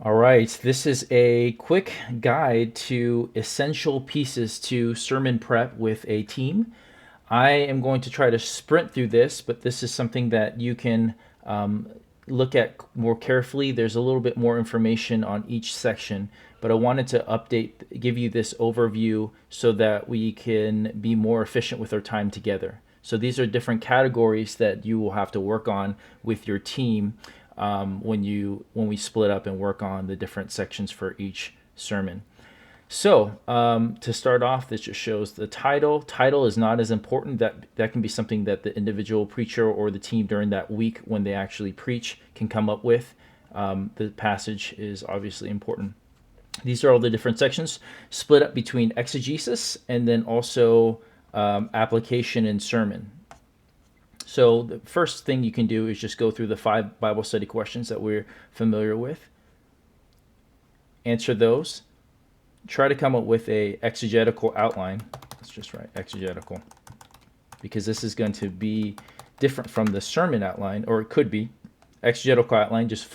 All right, this is a quick guide to essential pieces to sermon prep with a team. I am going to try to sprint through this, but this is something that you can look at more carefully. There's a little bit more information on each section, but I wanted to give you this overview so that we can be more efficient with our time together. So these are different categories that you will have to work on with your team when we split up and work on the different sections for each sermon. So to start off, this just shows the title. Title is not as important. That can be something that the individual preacher or the team during that week when they actually preach can come up with. The passage is obviously important. These are all the different sections split up between exegesis and then also application and sermon. So the first thing you can do is just go through the 5 Bible study questions that we're familiar with. Answer those. Try to come up with a exegetical outline. Let's just write exegetical, because this is going to be different from the sermon outline, or it could be. Exegetical outline, just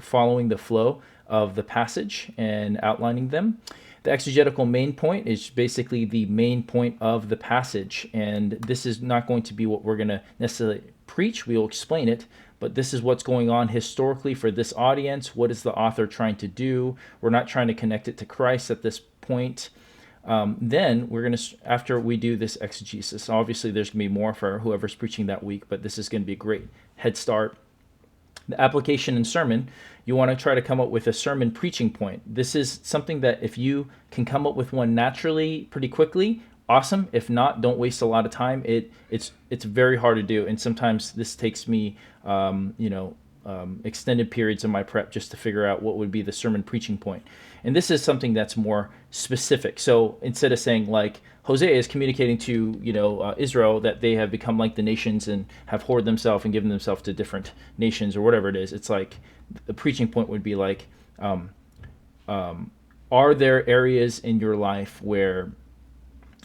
following the flow of the passage and outlining them. The exegetical main point is basically the main point of the passage, and this is not going to be what we're going to necessarily preach. We will explain it, but this is what's going on historically for this audience. What is the author trying to do? We're not trying to connect it to Christ at this point. Then we're going to, after we do this exegesis, obviously there's going to be more for whoever's preaching that week, but this is going to be a great head start. The application and sermon, you want to try to come up with a sermon preaching point. This is something that if you can come up with one naturally pretty quickly, awesome. If not, don't waste a lot of time. It's very hard to do, and sometimes this takes me extended periods of my prep just to figure out what would be the sermon preaching point. And this is something that's more specific. So instead of saying like Hosea is communicating to Israel that they have become like the nations and have whored themselves and given themselves to different nations or whatever it is, it's like the preaching point would be like, are there areas in your life where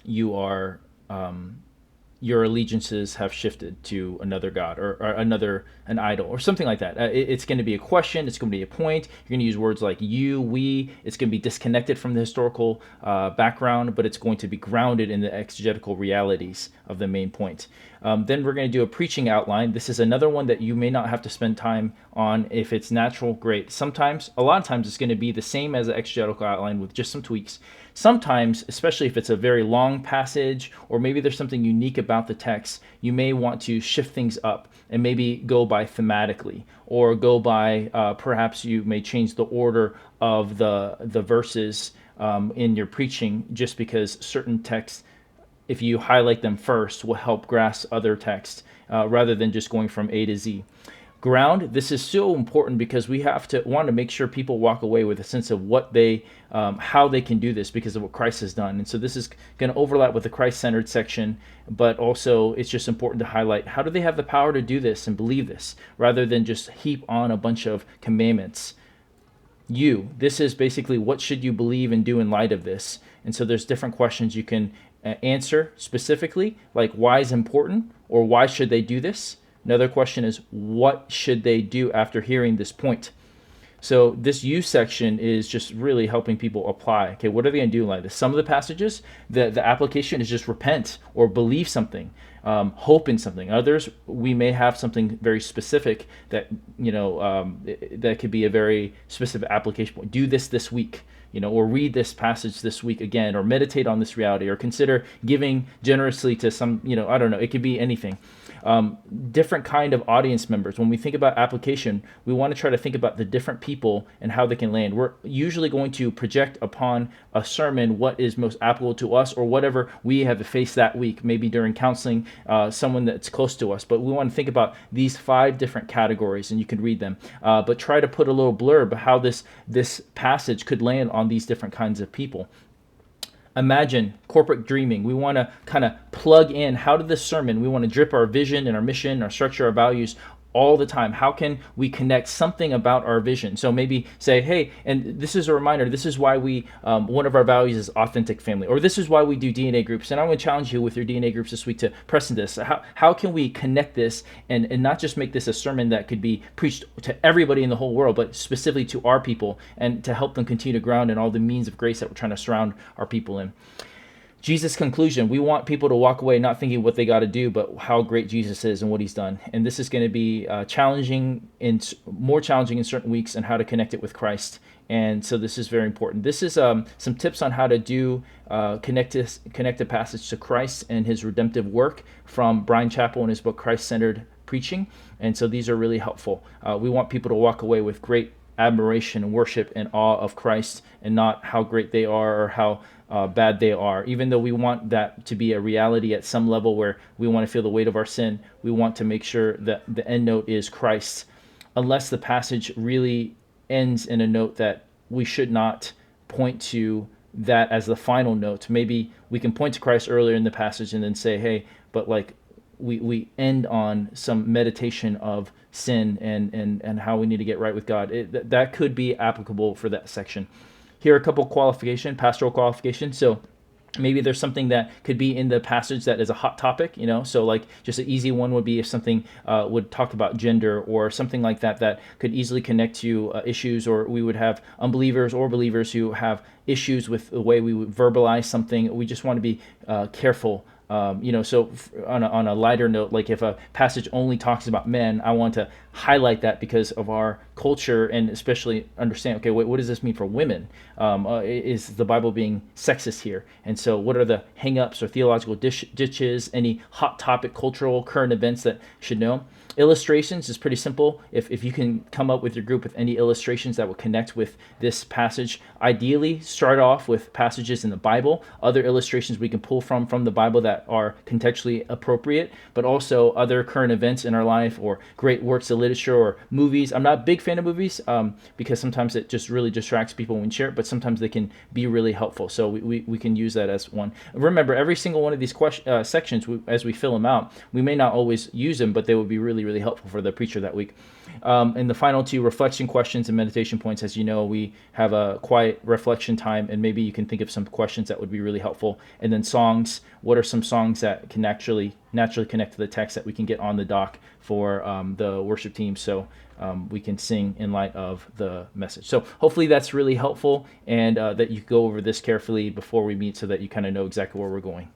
you are your allegiances have shifted to another god or an idol or something like that. It's going to be a question. It's going to be a point. You're going to use words like you, we. It's going to be disconnected from the historical background, but it's going to be grounded in the exegetical realities of the main point. Then we're going to do a preaching outline. This is another one that you may not have to spend time on. If it's natural, great. Sometimes, a lot of times, it's going to be the same as the exegetical outline with just some tweaks. Sometimes, especially if it's a very long passage or maybe there's something unique about the text, you may want to shift things up and maybe go by thematically or go by perhaps you may change the order of the verses in your preaching, just because certain texts, if you highlight them first, will help grasp other texts rather than just going from A to Z. Ground, this is so important because we want to make sure people walk away with a sense of what how they can do this because of what Christ has done. And so this is going to overlap with the Christ-centered section, but also it's just important to highlight how do they have the power to do this and believe this rather than just heap on a bunch of commandments. This is basically what should you believe and do in light of this. And so there's different questions you can answer specifically, like why is important or why should they do this? Another question is, what should they do after hearing this point? So this you section is just really helping people apply. Okay, what are they going to do like this? Some of the passages, the application is just repent or believe something, hope in something. Others, we may have something very specific that, that could be a very specific application point. Do this week. Or read this passage this week again, or meditate on this reality, or consider giving generously to some, I don't know, it could be anything. Different kind of audience members. When we think about application, we want to try to think about the different people and how they can land. We're usually going to project upon a sermon what is most applicable to us or whatever we have faced that week, maybe during counseling, someone that's close to us. But we want to think about these 5 different categories, and you can read them. But try to put a little blurb how this passage could land on these different kinds of people. Imagine corporate dreaming. We want to kind of plug in how to this sermon, we want to drip our vision and our mission, our structure, our values all the time. How can we connect something about our vision? So maybe say, hey, and this is a reminder, this is why we, one of our values is authentic family, or this is why we do DNA groups. And I want to challenge you with your DNA groups this week to press into this. How can we connect this and not just make this a sermon that could be preached to everybody in the whole world, but specifically to our people, and to help them continue to ground in all the means of grace that we're trying to surround our people in. Jesus' conclusion, we want people to walk away not thinking what they got to do, but how great Jesus is and what he's done. And this is going to be more challenging in certain weeks, and how to connect it with Christ. And so this is very important. This is some tips on how to do connect the passage to Christ and his redemptive work from Bryan Chapell in his book, Christ-Centered Preaching. And so these are really helpful. We want people to walk away with great admiration, worship, and awe of Christ, and not how great they are or how bad they are. Even though we want that to be a reality at some level where we want to feel the weight of our sin, we want to make sure that the end note is Christ, unless the passage really ends in a note that we should not point to that as the final note. Maybe we can point to Christ earlier in the passage and then say, hey, but like we end on some meditation of sin and how we need to get right with God. That could be applicable for that section. Here are a couple pastoral qualifications. So maybe there's something that could be in the passage that is a hot topic, so like just an easy one would be if something would talk about gender or something like that could easily connect to issues, or we would have unbelievers or believers who have issues with the way we would verbalize something. We just want to be careful. So on a lighter note, like if a passage only talks about men, I want to highlight that because of our culture, and especially understand, okay, what does this mean for women? Is the Bible being sexist here? And so what are the hang-ups or theological ditches, any hot topic, cultural, current events that should know? Illustrations is pretty simple. If you can come up with your group with any illustrations that will connect with this passage, ideally start off with passages in the Bible, other illustrations we can pull from the Bible that are contextually appropriate, but also other current events in our life or great works of literature or movies. I'm not a big fan of movies because sometimes it just really distracts people when we share it, but sometimes they can be really helpful. So we can use that as one. Remember, every single one of these sections, as we fill them out, we may not always use them, but they would be really, really helpful for the preacher that week. And the final two, reflection questions and meditation points. As you know, we have a quiet reflection time, and maybe you can think of some questions that would be really helpful. And then songs. What are some songs that can naturally connect to the text that we can get on the doc for the worship team, so we can sing in light of the message. So hopefully that's really helpful, and that you go over this carefully before we meet, so that you kind of know exactly where we're going.